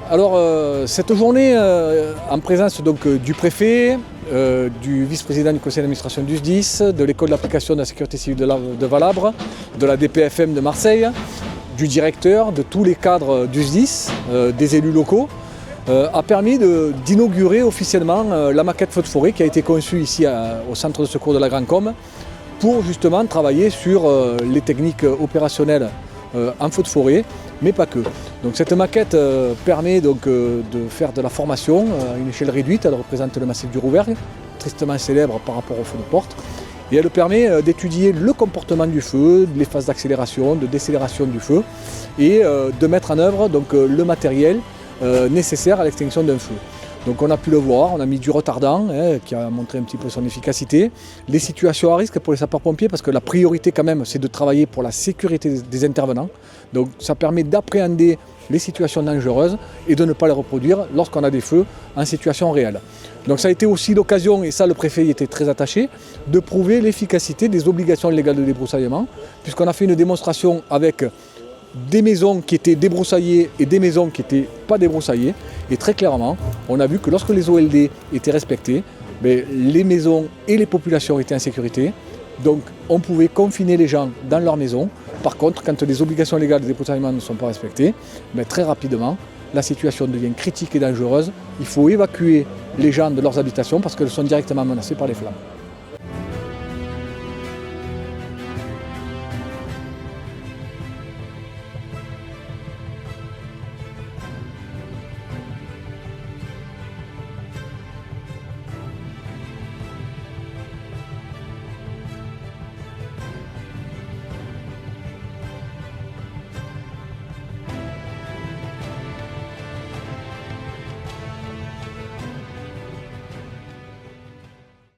Alors cette journée en présence donc, du préfet, du vice-président du conseil d'administration du SDIS, de l'école d'application de la sécurité civile de Valabre, de la DPFM de Marseille, du directeur, de tous les cadres du SDIS, des élus locaux, a permis d'inaugurer officiellement la maquette feu de forêt qui a été conçue ici au centre de secours de la Grande Combe pour justement travailler sur les techniques opérationnelles en feu de forêt, mais pas que. Donc cette maquette permet donc, de faire de la formation à une échelle réduite. Elle représente le massif du Rouergue, tristement célèbre par rapport au feu de porte. Et elle permet d'étudier le comportement du feu, les phases d'accélération, de décélération du feu, et de mettre en œuvre donc, le matériel nécessaire à l'extinction d'un feu. Donc on a pu le voir, on a mis du retardant qui a montré un petit peu son efficacité. Les situations à risque pour les sapeurs-pompiers, parce que la priorité quand même c'est de travailler pour la sécurité des intervenants. Donc ça permet d'appréhender les situations dangereuses et de ne pas les reproduire lorsqu'on a des feux en situation réelle. Donc ça a été aussi l'occasion, et ça le préfet y était très attaché, de prouver l'efficacité des obligations légales de débroussaillement, puisqu'on a fait une démonstration avec des maisons qui étaient débroussaillées et des maisons qui n'étaient pas débroussaillées. Et très clairement, on a vu que lorsque les OLD étaient respectés, les maisons et les populations étaient en sécurité. Donc on pouvait confiner les gens dans leur maison. Par contre, quand les obligations légales de débroussaillement ne sont pas respectées, très rapidement, la situation devient critique et dangereuse. Il faut évacuer les gens de leurs habitations parce qu'elles sont directement menacées par les flammes.